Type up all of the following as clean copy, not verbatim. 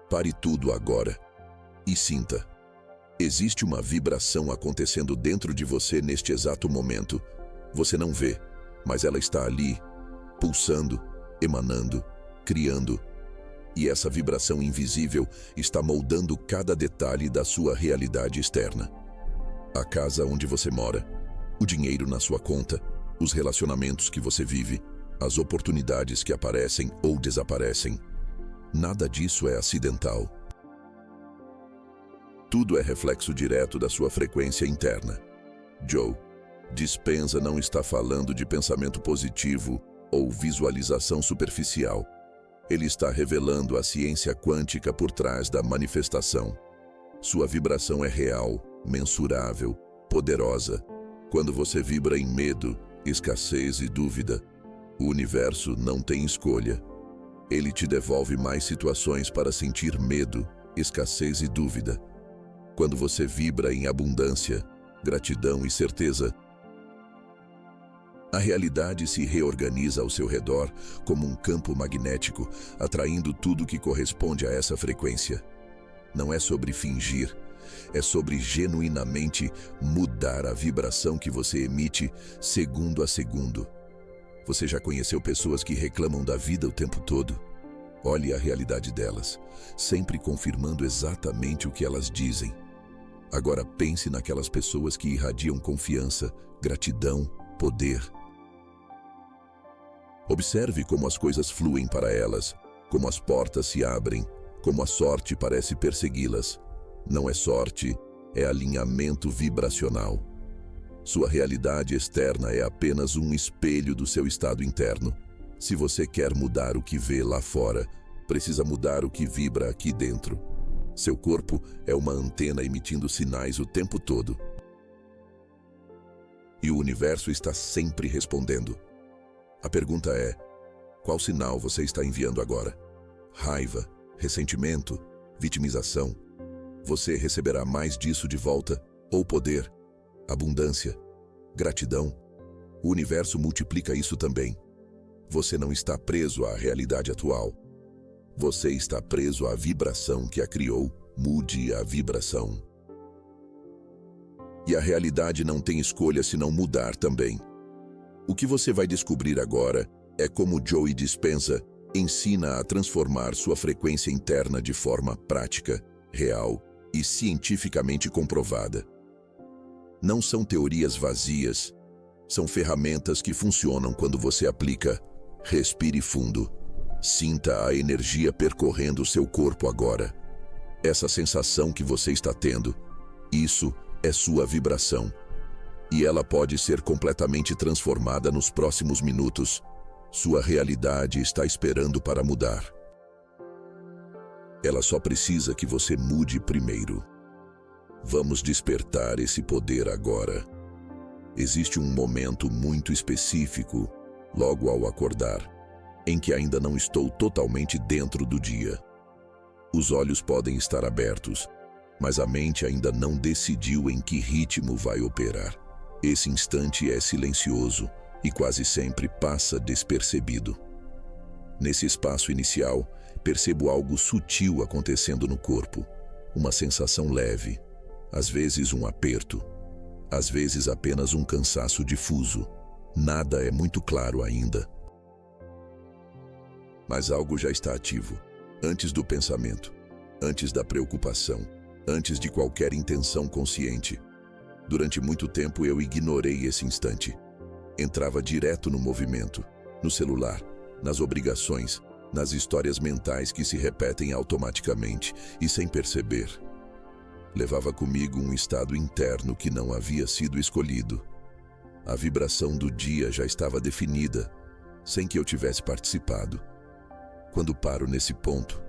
Pare tudo agora e sinta. Existe uma vibração acontecendo dentro de você neste exato momento. Você não vê, mas ela está ali, pulsando, emanando, criando. E essa vibração invisível está moldando cada detalhe da sua realidade externa. A casa onde você mora, o dinheiro na sua conta, os relacionamentos que você vive, as oportunidades que aparecem ou desaparecem. Nada disso é acidental. Tudo é reflexo direto da sua frequência interna. Joe Dispenza não está falando de pensamento positivo ou visualização superficial. Ele está revelando a ciência quântica por trás da manifestação. Sua vibração é real, mensurável, poderosa. Quando você vibra em medo, escassez e dúvida, o universo não tem escolha. Ele te devolve mais situações para sentir medo, escassez e dúvida. Quando você vibra em abundância, gratidão e certeza, a realidade se reorganiza ao seu redor como um campo magnético, atraindo tudo que corresponde a essa frequência. Não é sobre fingir, é sobre genuinamente mudar a vibração que você emite segundo a segundo. Você já conheceu pessoas que reclamam da vida o tempo todo? Olhe a realidade delas, sempre confirmando exatamente o que elas dizem. Agora pense naquelas pessoas que irradiam confiança, gratidão, poder. Observe como as coisas fluem para elas, como as portas se abrem, como a sorte parece persegui-las. Não é sorte, é alinhamento vibracional. Sua realidade externa é apenas um espelho do seu estado interno. Se você quer mudar o que vê lá fora, precisa mudar o que vibra aqui dentro. Seu corpo é uma antena emitindo sinais o tempo todo. E o universo está sempre respondendo. A pergunta é: qual sinal você está enviando agora? Raiva, ressentimento, vitimização? Você receberá mais disso de volta? Ou poder, abundância, gratidão? O universo multiplica isso também. Você não está preso à realidade atual. Você está preso à vibração que a criou. Mude a vibração. E a realidade não tem escolha senão mudar também. O que você vai descobrir agora é como Joe Dispenza ensina a transformar sua frequência interna de forma prática, real e cientificamente comprovada. Não são teorias vazias, são ferramentas que funcionam quando você aplica. Respire fundo. Sinta a energia percorrendo seu corpo agora. Essa sensação que você está tendo, isso é sua vibração. E ela pode ser completamente transformada nos próximos minutos. Sua realidade está esperando para mudar. Ela só precisa que você mude primeiro. Vamos despertar esse poder agora. Existe um momento muito específico, logo ao acordar, em que ainda não estou totalmente dentro do dia. Os olhos podem estar abertos, mas a mente ainda não decidiu em que ritmo vai operar. Esse instante é silencioso e quase sempre passa despercebido. Nesse espaço inicial, percebo algo sutil acontecendo no corpo. Uma sensação leve, às vezes um aperto, às vezes apenas um cansaço difuso. Nada é muito claro ainda. Mas algo já está ativo, antes do pensamento, antes da preocupação, antes de qualquer intenção consciente. Durante muito tempo eu ignorei esse instante. Entrava direto no movimento, no celular, nas obrigações, nas histórias mentais que se repetem automaticamente e sem perceber. Levava comigo um estado interno que não havia sido escolhido. A vibração do dia já estava definida, sem que eu tivesse participado. Quando paro nesse ponto,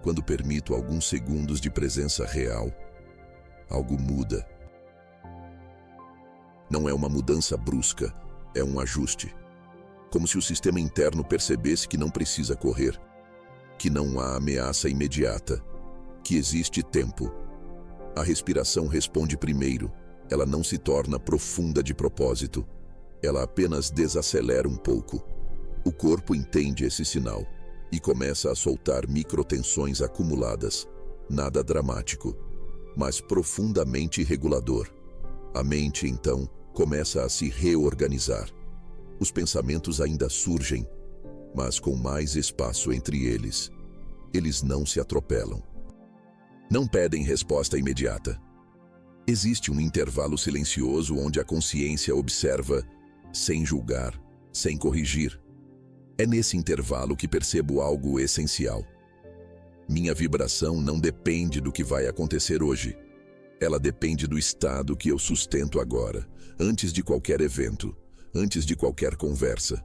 quando permito alguns segundos de presença real, algo muda. Não é uma mudança brusca, é um ajuste. Como se o sistema interno percebesse que não precisa correr, que não há ameaça imediata, que existe tempo. A respiração responde primeiro, ela não se torna profunda de propósito, ela apenas desacelera um pouco. O corpo entende esse sinal, e começa a soltar microtensões acumuladas. Nada dramático, mas profundamente regulador. A mente, então, começa a se reorganizar. Os pensamentos ainda surgem, mas com mais espaço entre eles. Eles não se atropelam. Não pedem resposta imediata. Existe um intervalo silencioso onde a consciência observa, sem julgar, sem corrigir. É nesse intervalo que percebo algo essencial. Minha vibração não depende do que vai acontecer hoje. Ela depende do estado que eu sustento agora, antes de qualquer evento, antes de qualquer conversa,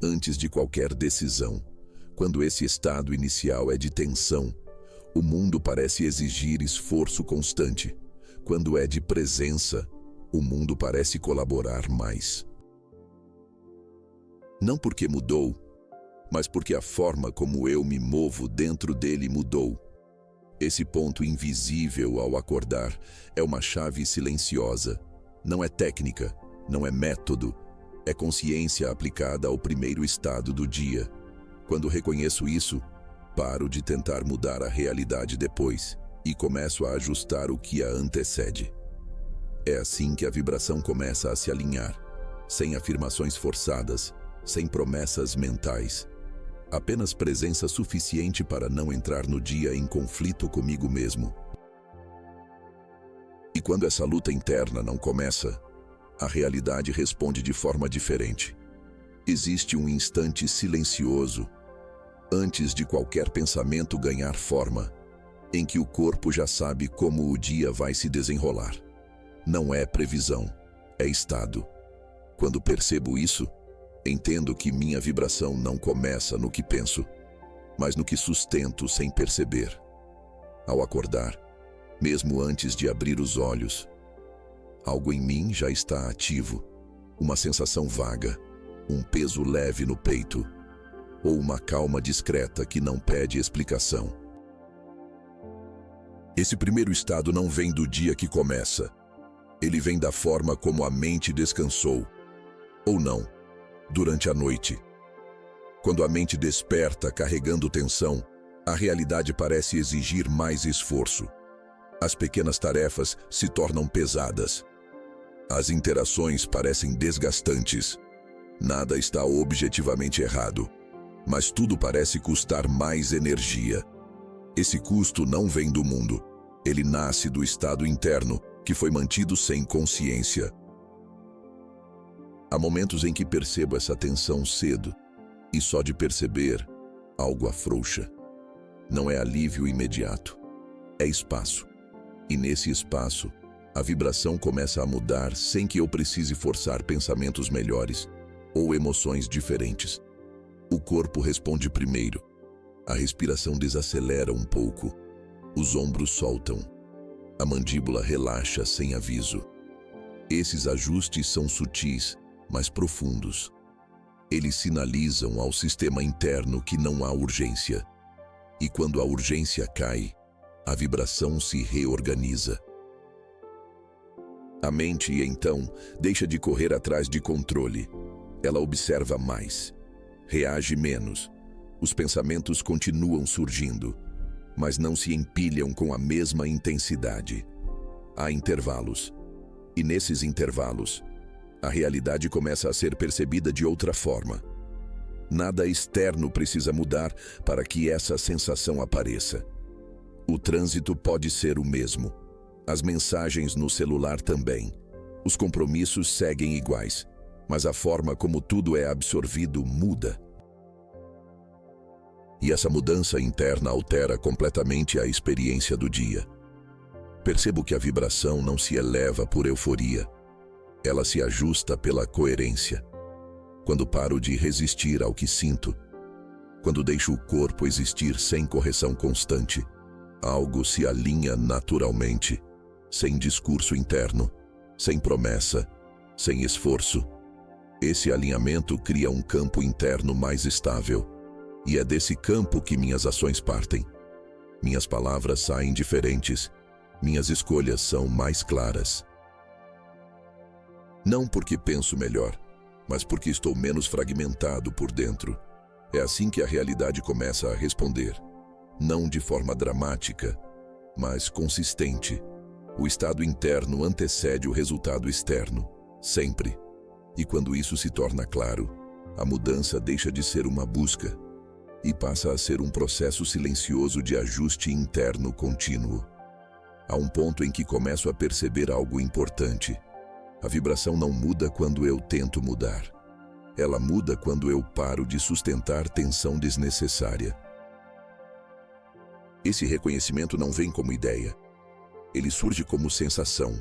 antes de qualquer decisão. Quando esse estado inicial é de tensão, o mundo parece exigir esforço constante. Quando é de presença, o mundo parece colaborar mais. Não porque mudou, mas porque a forma como eu me movo dentro dele mudou. Esse ponto invisível ao acordar é uma chave silenciosa. Não é técnica, não é método, é consciência aplicada ao primeiro estado do dia. Quando reconheço isso, paro de tentar mudar a realidade depois e começo a ajustar o que a antecede. É assim que a vibração começa a se alinhar, sem afirmações forçadas, sem promessas mentais. Apenas presença suficiente para não entrar no dia em conflito comigo mesmo. E quando essa luta interna não começa, a realidade responde de forma diferente. Existe um instante silencioso, antes de qualquer pensamento ganhar forma, em que o corpo já sabe como o dia vai se desenrolar. Não é previsão, é estado. Quando percebo isso, entendo que minha vibração não começa no que penso, mas no que sustento sem perceber. Ao acordar, mesmo antes de abrir os olhos, algo em mim já está ativo, uma sensação vaga, um peso leve no peito, ou uma calma discreta que não pede explicação. Esse primeiro estado não vem do dia que começa. Ele vem da forma como a mente descansou, ou não, durante a noite. Quando a mente desperta carregando tensão, a realidade parece exigir mais esforço. As pequenas tarefas se tornam pesadas. As interações parecem desgastantes. Nada está objetivamente errado, mas tudo parece custar mais energia. Esse custo não vem do mundo. Ele nasce do estado interno, que foi mantido sem consciência. Há momentos em que percebo essa tensão cedo, e só de perceber, algo afrouxa. Não é alívio imediato, é espaço. E nesse espaço, a vibração começa a mudar sem que eu precise forçar pensamentos melhores ou emoções diferentes. O corpo responde primeiro. A respiração desacelera um pouco. Os ombros soltam. A mandíbula relaxa sem aviso. Esses ajustes são sutis, mas profundos. Eles sinalizam ao sistema interno que não há urgência. E quando a urgência cai, a vibração se reorganiza. A mente, então, deixa de correr atrás de controle. Ela observa mais, reage menos. Os pensamentos continuam surgindo, mas não se empilham com a mesma intensidade. Há intervalos, e nesses intervalos, a realidade começa a ser percebida de outra forma. Nada externo precisa mudar para que essa sensação apareça. O trânsito pode ser o mesmo. As mensagens no celular também. Os compromissos seguem iguais, mas a forma como tudo é absorvido muda. E essa mudança interna altera completamente a experiência do dia. Percebo que a vibração não se eleva por euforia. Ela se ajusta pela coerência. Quando paro de resistir ao que sinto, quando deixo o corpo existir sem correção constante, algo se alinha naturalmente, sem discurso interno, sem promessa, sem esforço. Esse alinhamento cria um campo interno mais estável, e é desse campo que minhas ações partem. Minhas palavras saem diferentes, minhas escolhas são mais claras. Não porque penso melhor, mas porque estou menos fragmentado por dentro. É assim que a realidade começa a responder. Não de forma dramática, mas consistente. O estado interno antecede o resultado externo, sempre. E quando isso se torna claro, a mudança deixa de ser uma busca e passa a ser um processo silencioso de ajuste interno contínuo. Há um ponto em que começo a perceber algo importante. A vibração não muda quando eu tento mudar. Ela muda quando eu paro de sustentar tensão desnecessária. Esse reconhecimento não vem como ideia. Ele surge como sensação,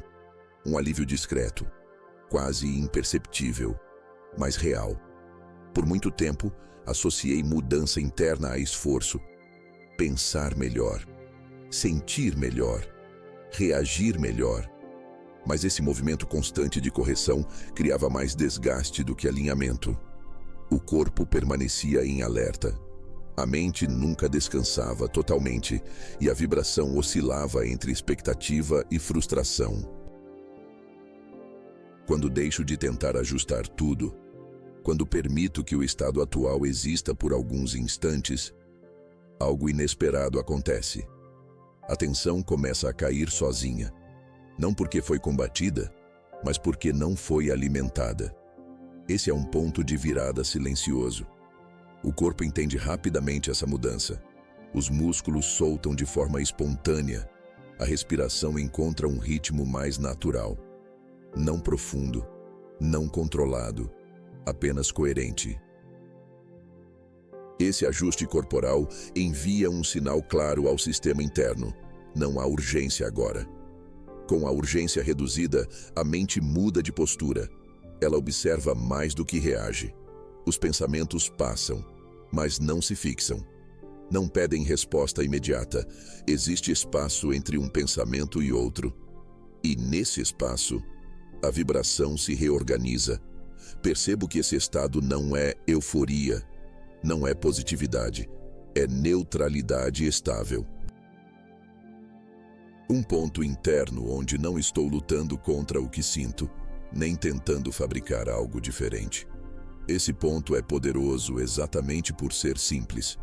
um alívio discreto, quase imperceptível, mas real. Por muito tempo, associei mudança interna a esforço. Pensar melhor, sentir melhor, reagir melhor. Mas esse movimento constante de correção criava mais desgaste do que alinhamento. O corpo permanecia em alerta. A mente nunca descansava totalmente e a vibração oscilava entre expectativa e frustração. Quando deixo de tentar ajustar tudo, quando permito que o estado atual exista por alguns instantes, algo inesperado acontece. A tensão começa a cair sozinha. Não porque foi combatida, mas porque não foi alimentada. Esse é um ponto de virada silencioso. O corpo entende rapidamente essa mudança. Os músculos soltam de forma espontânea. A respiração encontra um ritmo mais natural. Não profundo, não controlado, apenas coerente. Esse ajuste corporal envia um sinal claro ao sistema interno. Não há urgência agora. Com a urgência reduzida, a mente muda de postura. Ela observa mais do que reage. Os pensamentos passam, mas não se fixam. Não pedem resposta imediata. Existe espaço entre um pensamento e outro. E nesse espaço, a vibração se reorganiza. Percebo que esse estado não é euforia, não é positividade, é neutralidade estável. Um ponto interno onde não estou lutando contra o que sinto, nem tentando fabricar algo diferente. Esse ponto é poderoso exatamente por ser simples.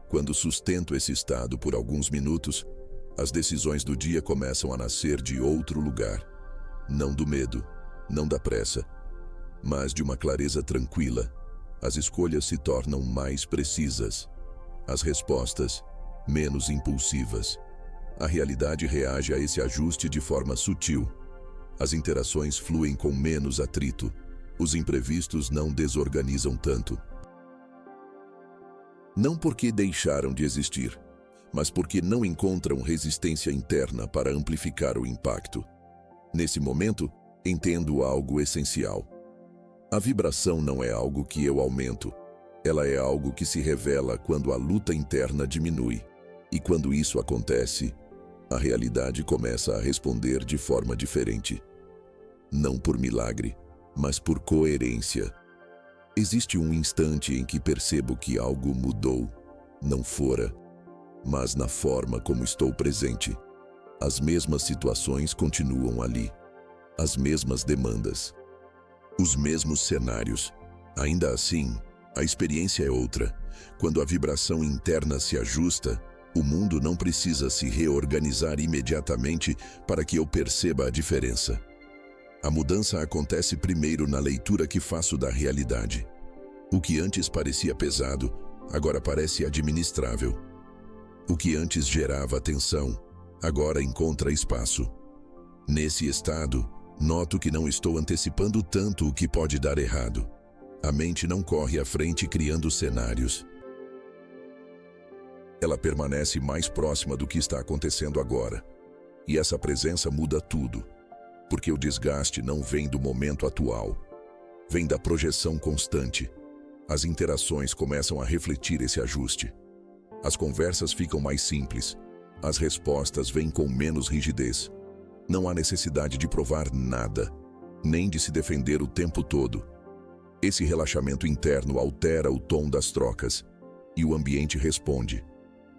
Quando sustento esse estado por alguns minutos, as decisões do dia começam a nascer de outro lugar. Não do medo, não da pressa, mas de uma clareza tranquila. As escolhas se tornam mais precisas, as respostas menos impulsivas. A realidade reage a esse ajuste de forma sutil. As interações fluem com menos atrito. Os imprevistos não desorganizam tanto. Não porque deixaram de existir, mas porque não encontram resistência interna para amplificar o impacto. Nesse momento, entendo algo essencial. A vibração não é algo que eu aumento. Ela é algo que se revela quando a luta interna diminui. E quando isso acontece, a realidade começa a responder de forma diferente. Não por milagre, mas por coerência. Existe um instante em que percebo que algo mudou, não fora, mas na forma como estou presente. As mesmas situações continuam ali, as mesmas demandas, os mesmos cenários. Ainda assim, a experiência é outra. Quando a vibração interna se ajusta, o mundo não precisa se reorganizar imediatamente para que eu perceba a diferença. A mudança acontece primeiro na leitura que faço da realidade. O que antes parecia pesado, agora parece administrável. O que antes gerava tensão, agora encontra espaço. Nesse estado, noto que não estou antecipando tanto o que pode dar errado. A mente não corre à frente criando cenários. Ela permanece mais próxima do que está acontecendo agora. E essa presença muda tudo. Porque o desgaste não vem do momento atual. Vem da projeção constante. As interações começam a refletir esse ajuste. As conversas ficam mais simples. As respostas vêm com menos rigidez. Não há necessidade de provar nada, nem de se defender o tempo todo. Esse relaxamento interno altera o tom das trocas, e o ambiente responde.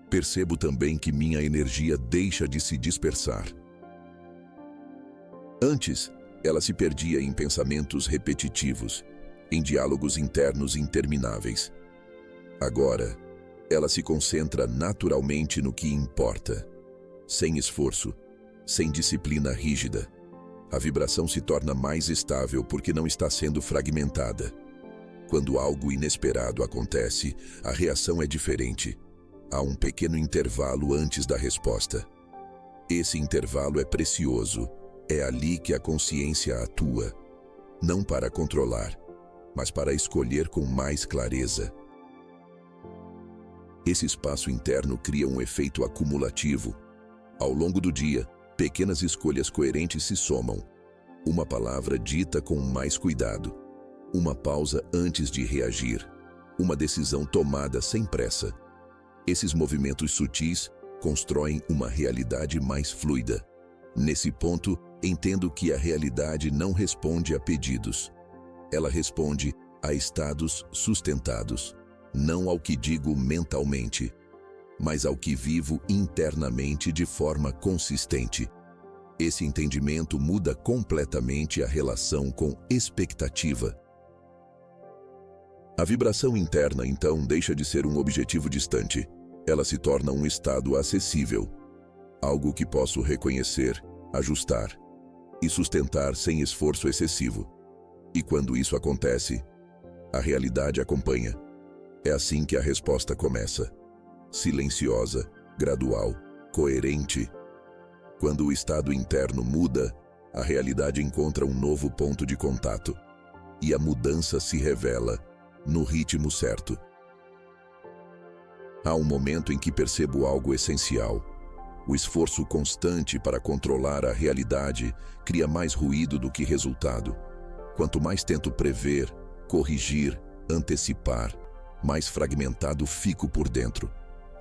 Percebo também que minha energia deixa de se dispersar. Antes, ela se perdia em pensamentos repetitivos, em diálogos internos intermináveis. Agora, ela se concentra naturalmente no que importa. Sem esforço, sem disciplina rígida, a vibração se torna mais estável porque não está sendo fragmentada. Quando algo inesperado acontece, a reação é diferente. Há um pequeno intervalo antes da resposta. Esse intervalo é precioso. É ali que a consciência atua, não para controlar, mas para escolher com mais clareza. Esse espaço interno cria um efeito acumulativo. Ao longo do dia, pequenas escolhas coerentes se somam. Uma palavra dita com mais cuidado. Uma pausa antes de reagir. Uma decisão tomada sem pressa. Esses movimentos sutis constroem uma realidade mais fluida. Nesse ponto, entendo que a realidade não responde a pedidos. Ela responde a estados sustentados, não ao que digo mentalmente, mas ao que vivo internamente de forma consistente. Esse entendimento muda completamente a relação com expectativa. A vibração interna, então, deixa de ser um objetivo distante. Ela se torna um estado acessível, algo que posso reconhecer, ajustar e sustentar sem esforço excessivo. E quando isso acontece, a realidade acompanha. É assim que a resposta começa. Silenciosa, gradual, coerente. Quando o estado interno muda, a realidade encontra um novo ponto de contato. E a mudança se revela no ritmo certo. Há um momento em que percebo algo essencial. O esforço constante para controlar a realidade cria mais ruído do que resultado. Quanto mais tento prever, corrigir, antecipar, mais fragmentado fico por dentro.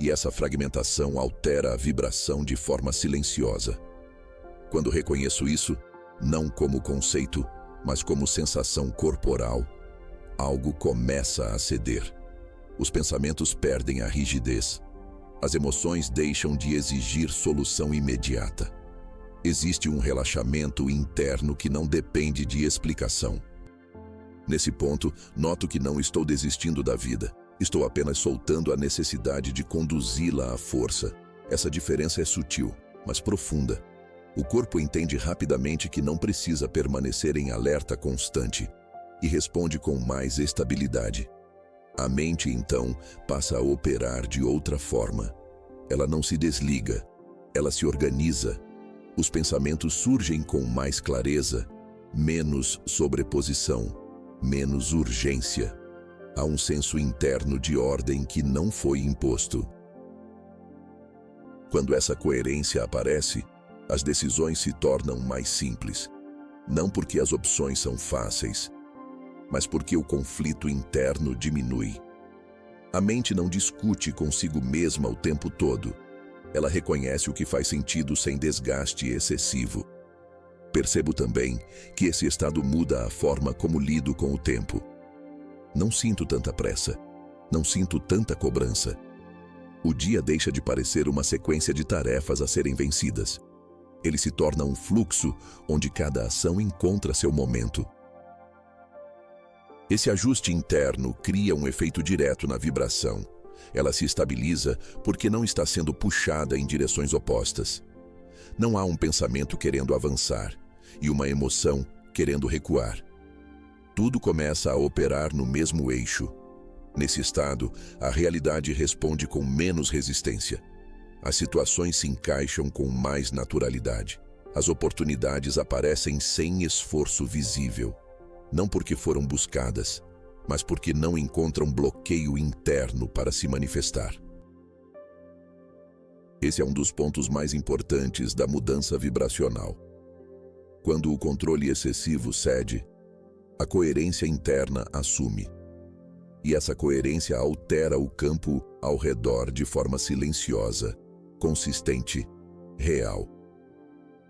E essa fragmentação altera a vibração de forma silenciosa. Quando reconheço isso, não como conceito, mas como sensação corporal, algo começa a ceder. Os pensamentos perdem a rigidez. As emoções deixam de exigir solução imediata. Existe um relaxamento interno que não depende de explicação. Nesse ponto, noto que não estou desistindo da vida. Estou apenas soltando a necessidade de conduzi-la à força. Essa diferença é sutil, mas profunda. O corpo entende rapidamente que não precisa permanecer em alerta constante e responde com mais estabilidade. A mente, então, passa a operar de outra forma. Ela não se desliga, ela se organiza. Os pensamentos surgem com mais clareza, menos sobreposição, menos urgência. Há um senso interno de ordem que não foi imposto. Quando essa coerência aparece, as decisões se tornam mais simples. Não porque as opções são fáceis, mas porque o conflito interno diminui. A mente não discute consigo mesma o tempo todo. Ela reconhece o que faz sentido sem desgaste excessivo. Percebo também que esse estado muda a forma como lido com o tempo. Não sinto tanta pressa, não sinto tanta cobrança. O dia deixa de parecer uma sequência de tarefas a serem vencidas. Ele se torna um fluxo onde cada ação encontra seu momento. Esse ajuste interno cria um efeito direto na vibração. Ela se estabiliza porque não está sendo puxada em direções opostas. Não há um pensamento querendo avançar e uma emoção querendo recuar. Tudo começa a operar no mesmo eixo. Nesse estado, a realidade responde com menos resistência. As situações se encaixam com mais naturalidade. As oportunidades aparecem sem esforço visível. Não porque foram buscadas, mas porque não encontram bloqueio interno para se manifestar. Esse é um dos pontos mais importantes da mudança vibracional. Quando o controle excessivo cede, a coerência interna assume. E essa coerência altera o campo ao redor de forma silenciosa, consistente, real.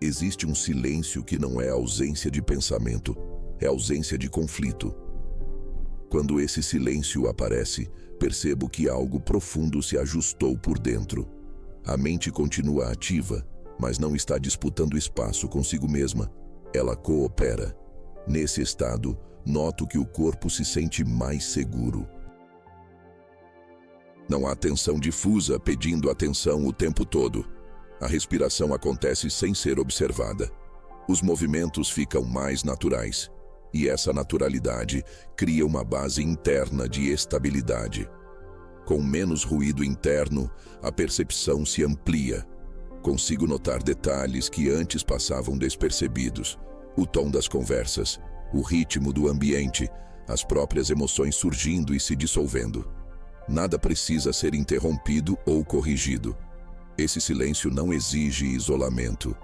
Existe um silêncio que não é ausência de pensamento, é ausência de conflito. Quando esse silêncio aparece, percebo que algo profundo se ajustou por dentro. A mente continua ativa, mas não está disputando espaço consigo mesma. Ela coopera. Nesse estado, noto que o corpo se sente mais seguro. Não há tensão difusa pedindo atenção o tempo todo. A respiração acontece sem ser observada. Os movimentos ficam mais naturais. E essa naturalidade cria uma base interna de estabilidade. Com menos ruído interno, a percepção se amplia. Consigo notar detalhes que antes passavam despercebidos. O tom das conversas, o ritmo do ambiente, as próprias emoções surgindo e se dissolvendo. Nada precisa ser interrompido ou corrigido. Esse silêncio não exige isolamento.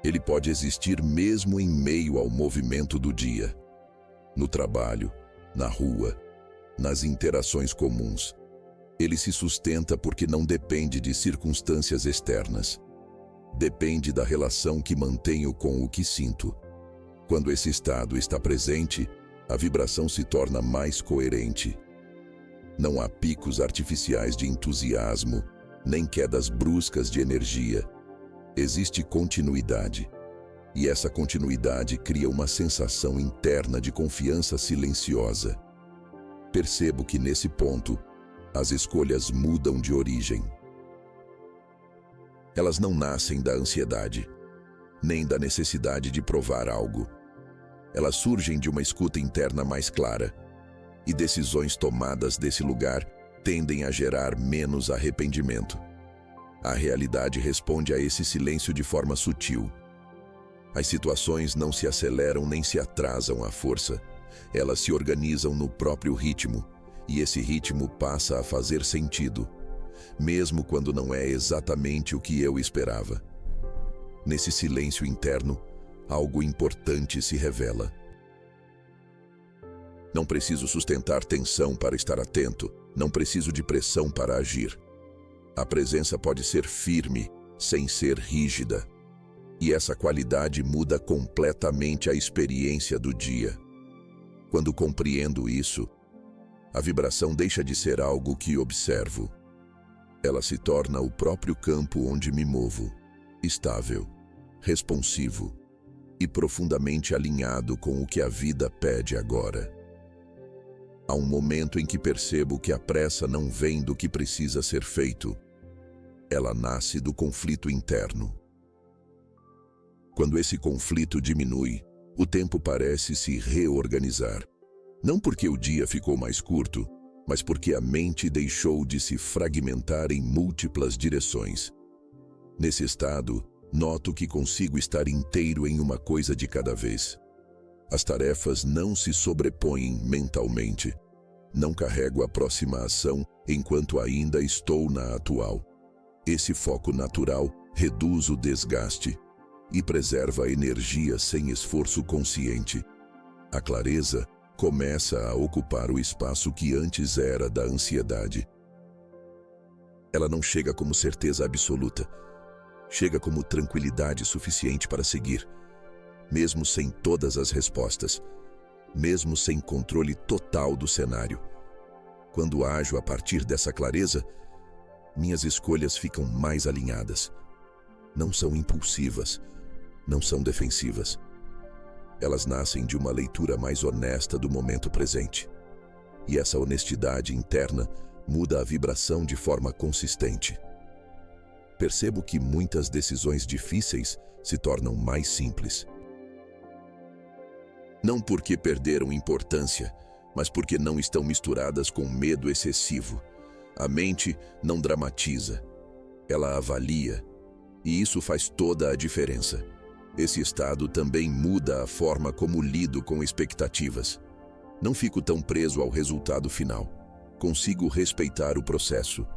Ele pode existir mesmo em meio ao movimento do dia. No trabalho, na rua, nas interações comuns. Ele se sustenta porque não depende de circunstâncias externas. Depende da relação que mantenho com o que sinto. Quando esse estado está presente, a vibração se torna mais coerente. Não há picos artificiais de entusiasmo, nem quedas bruscas de energia. Existe continuidade. E essa continuidade cria uma sensação interna de confiança silenciosa. Percebo que nesse ponto, as escolhas mudam de origem. Elas não nascem da ansiedade, nem da necessidade de provar algo. Elas surgem de uma escuta interna mais clara, e decisões tomadas desse lugar tendem a gerar menos arrependimento. A realidade responde a esse silêncio de forma sutil. As situações não se aceleram nem se atrasam à força. Elas se organizam no próprio ritmo, e esse ritmo passa a fazer sentido, mesmo quando não é exatamente o que eu esperava. Nesse silêncio interno, algo importante se revela. Não preciso sustentar tensão para estar atento, não preciso de pressão para agir. A presença pode ser firme, sem ser rígida. E essa qualidade muda completamente a experiência do dia. Quando compreendo isso, a vibração deixa de ser algo que observo. Ela se torna o próprio campo onde me movo, estável, responsivo e profundamente alinhado com o que a vida pede agora. Há um momento em que percebo que a pressa não vem do que precisa ser feito. Ela nasce do conflito interno. Quando esse conflito diminui, o tempo parece se reorganizar. Não porque o dia ficou mais curto, mas porque a mente deixou de se fragmentar em múltiplas direções. Nesse estado, noto que consigo estar inteiro em uma coisa de cada vez. As tarefas não se sobrepõem mentalmente. Não carrego a próxima ação enquanto ainda estou na atual. Esse foco natural reduz o desgaste e preserva a energia sem esforço consciente. A clareza começa a ocupar o espaço que antes era da ansiedade. Ela não chega como certeza absoluta. Chega como tranquilidade suficiente para seguir, mesmo sem todas as respostas, mesmo sem controle total do cenário. Quando ajo a partir dessa clareza, minhas escolhas ficam mais alinhadas. Não são impulsivas, não são defensivas. Elas nascem de uma leitura mais honesta do momento presente. E essa honestidade interna muda a vibração de forma consistente. Percebo que muitas decisões difíceis se tornam mais simples. Não porque perderam importância, mas porque não estão misturadas com medo excessivo. A mente não dramatiza, ela avalia, e isso faz toda a diferença. Esse estado também muda a forma como lido com expectativas. Não fico tão preso ao resultado final. Consigo respeitar o processo.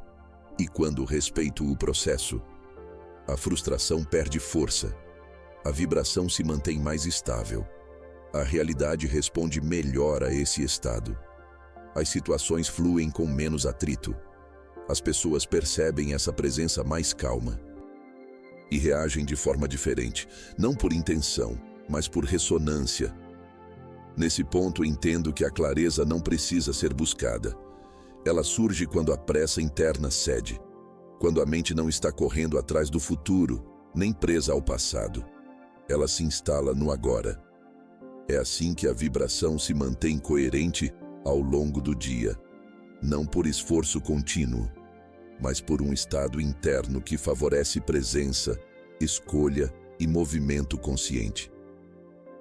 E quando respeito o processo, a frustração perde força. A vibração se mantém mais estável. A realidade responde melhor a esse estado. As situações fluem com menos atrito. As pessoas percebem essa presença mais calma e reagem de forma diferente, não por intenção, mas por ressonância. Nesse ponto entendo que a clareza não precisa ser buscada. Ela surge quando a pressa interna cede, quando a mente não está correndo atrás do futuro, nem presa ao passado. Ela se instala no agora. É assim que a vibração se mantém coerente ao longo do dia. não por esforço contínuo, mas por um estado interno que favorece presença, escolha e movimento consciente.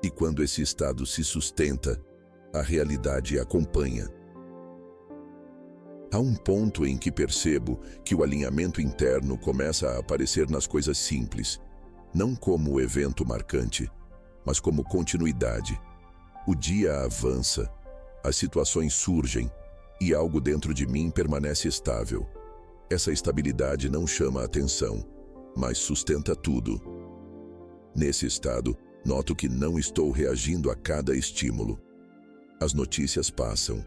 E quando esse estado se sustenta, a realidade acompanha. Há um ponto em que percebo que o alinhamento interno começa a aparecer nas coisas simples, não como evento marcante, mas como continuidade. O dia avança, as situações surgem e algo dentro de mim permanece estável. Essa estabilidade não chama a atenção, mas sustenta tudo. Nesse estado, noto que não estou reagindo a cada estímulo. As notícias passam,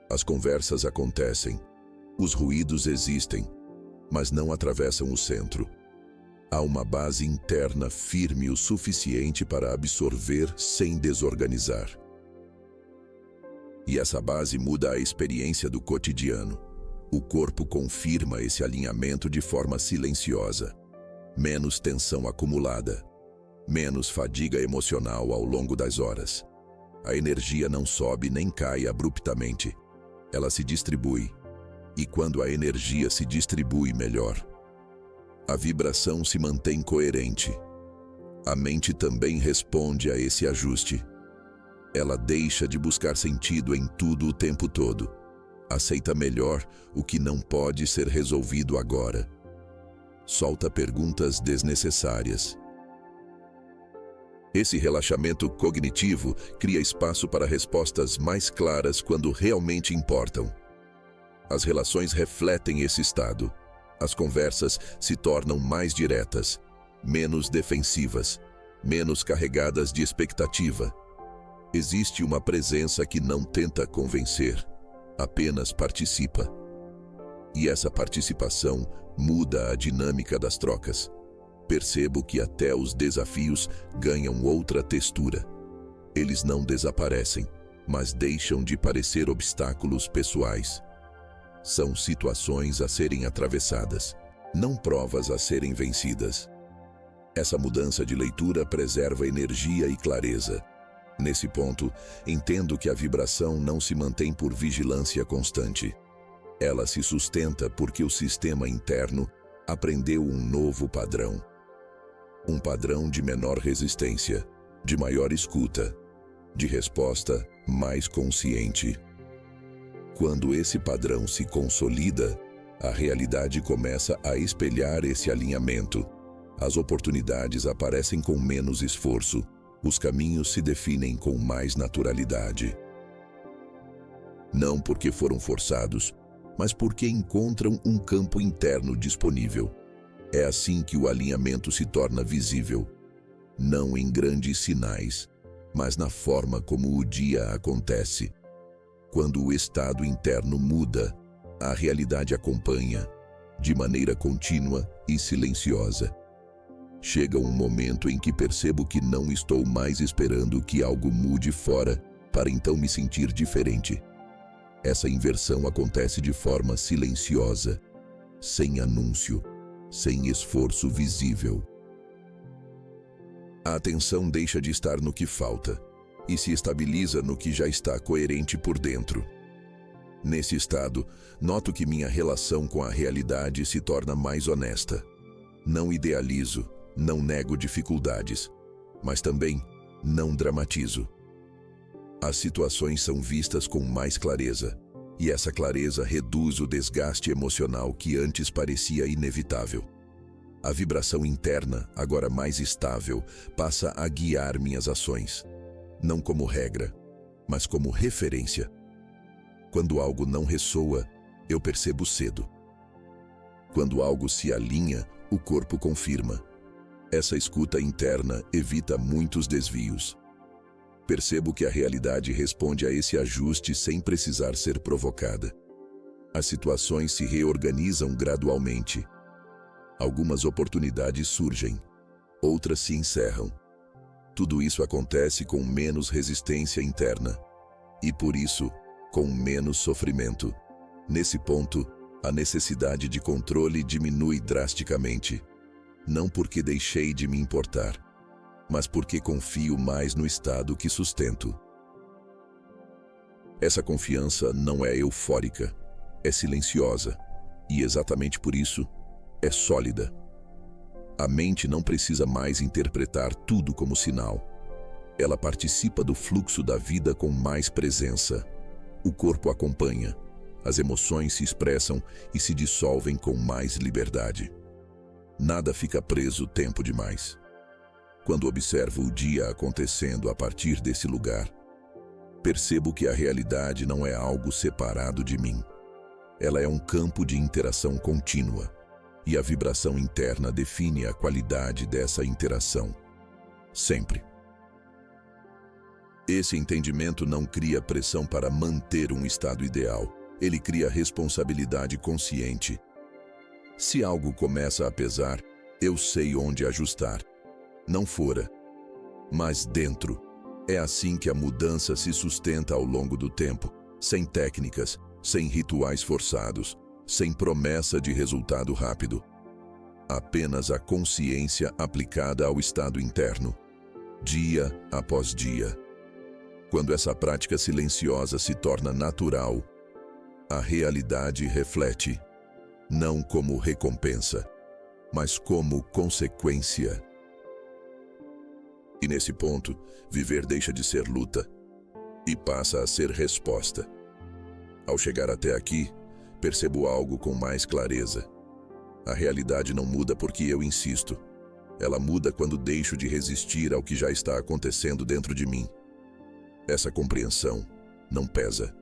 as conversas acontecem, os ruídos existem, mas não atravessam o centro. Há uma base interna firme o suficiente para absorver sem desorganizar. E essa base muda a experiência do cotidiano. O corpo confirma esse alinhamento de forma silenciosa. Menos tensão acumulada, menos fadiga emocional ao longo das horas. A energia não sobe nem cai abruptamente. Ela se distribui. E quando a energia se distribui melhor, a vibração se mantém coerente. A mente também responde a esse ajuste. Ela deixa de buscar sentido em tudo o tempo todo. Aceita melhor o que não pode ser resolvido agora. Solta perguntas desnecessárias. Esse relaxamento cognitivo cria espaço para respostas mais claras quando realmente importam. As relações refletem esse estado. As conversas se tornam mais diretas, menos defensivas, menos carregadas de expectativa. Existe uma presença que não tenta convencer, apenas participa. E essa participação muda a dinâmica das trocas. Percebo que até os desafios ganham outra textura. Eles não desaparecem, mas deixam de parecer obstáculos pessoais. São situações a serem atravessadas, não provas a serem vencidas. Essa mudança de leitura preserva energia e clareza. Nesse ponto, entendo que a vibração não se mantém por vigilância constante. Ela se sustenta porque o sistema interno aprendeu um novo padrão. Um padrão de menor resistência, de maior escuta, de resposta mais consciente. Quando esse padrão se consolida, a realidade começa a espelhar esse alinhamento. As oportunidades aparecem com menos esforço, os caminhos se definem com mais naturalidade. Não porque foram forçados, mas porque encontram um campo interno disponível. É assim que o alinhamento se torna visível, não em grandes sinais, mas na forma como o dia acontece. Quando o estado interno muda, a realidade acompanha, de maneira contínua e silenciosa. Chega um momento em que percebo que não estou mais esperando que algo mude fora para então me sentir diferente. Essa inversão acontece de forma silenciosa, sem anúncio, sem esforço visível. A atenção deixa de estar no que falta e se estabiliza no que já está coerente por dentro. Nesse estado, noto que minha relação com a realidade se torna mais honesta. Não idealizo, não nego dificuldades, mas também não dramatizo. As situações são vistas com mais clareza, e essa clareza reduz o desgaste emocional que antes parecia inevitável. A vibração interna, agora mais estável, passa a guiar minhas ações, não como regra, mas como referência. Quando algo não ressoa, eu percebo cedo. Quando algo se alinha, o corpo confirma. Essa escuta interna evita muitos desvios. Percebo que a realidade responde a esse ajuste sem precisar ser provocada. As situações se reorganizam gradualmente. Algumas oportunidades surgem, outras se encerram. Tudo isso acontece com menos resistência interna e, por isso, com menos sofrimento. Nesse ponto, a necessidade de controle diminui drasticamente. Não porque deixei de me importar, mas porque confio mais no estado que sustento. Essa confiança não é eufórica, é silenciosa e, exatamente por isso, é sólida. A mente não precisa mais interpretar tudo como sinal. Ela participa do fluxo da vida com mais presença. O corpo acompanha, as emoções se expressam e se dissolvem com mais liberdade. Nada fica preso tempo demais. Quando observo o dia acontecendo a partir desse lugar, percebo que a realidade não é algo separado de mim. Ela é um campo de interação contínua, e a vibração interna define a qualidade dessa interação. Sempre. Esse entendimento não cria pressão para manter um estado ideal. Ele cria responsabilidade consciente. Se algo começa a pesar, eu sei onde ajustar. Não fora, mas dentro. É assim que a mudança se sustenta ao longo do tempo, sem técnicas, sem rituais forçados, sem promessa de resultado rápido. Apenas a consciência aplicada ao estado interno, dia após dia. Quando essa prática silenciosa se torna natural, a realidade reflete, não como recompensa, mas como consequência. E nesse ponto, viver deixa de ser luta e passa a ser resposta. Ao chegar até aqui, percebo algo com mais clareza. A realidade não muda porque eu insisto. Ela muda quando deixo de resistir ao que já está acontecendo dentro de mim. Essa compreensão não pesa.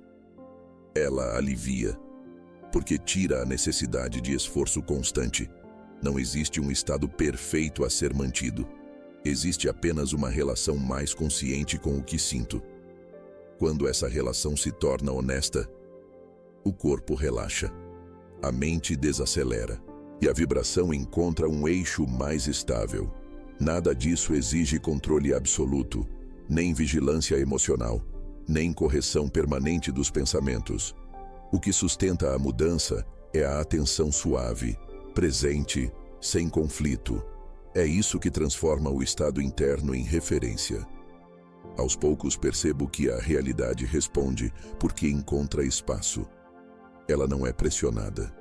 Ela alivia, porque tira a necessidade de esforço constante. Não existe um estado perfeito a ser mantido. Existe apenas uma relação mais consciente com o que sinto. Quando essa relação se torna honesta, o corpo relaxa, a mente desacelera e a vibração encontra um eixo mais estável. Nada disso exige controle absoluto, nem vigilância emocional, nem correção permanente dos pensamentos. O que sustenta a mudança é a atenção suave, presente, sem conflito. É isso que transforma o estado interno em referência. Aos poucos percebo que a realidade responde porque encontra espaço. Ela não é pressionada,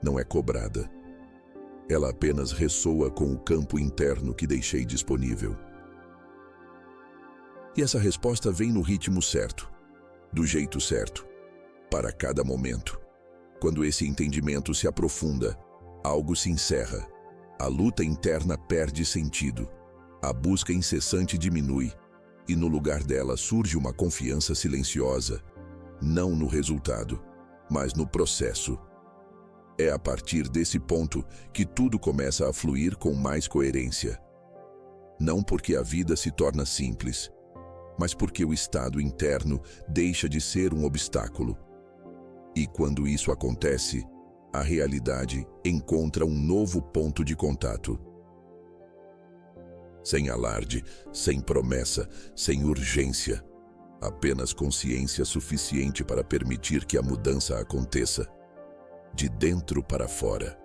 não é cobrada. Ela apenas ressoa com o campo interno que deixei disponível. E essa resposta vem no ritmo certo, do jeito certo, para cada momento. Quando esse entendimento se aprofunda, algo se encerra. A luta interna perde sentido, a busca incessante diminui, e no lugar dela surge uma confiança silenciosa, não no resultado, mas no processo. É a partir desse ponto que tudo começa a fluir com mais coerência. Não porque a vida se torna simples, mas porque o estado interno deixa de ser um obstáculo. E quando isso acontece, a realidade encontra um novo ponto de contato. Sem alarde, sem promessa, sem urgência. Apenas consciência suficiente para permitir que a mudança aconteça, de dentro para fora.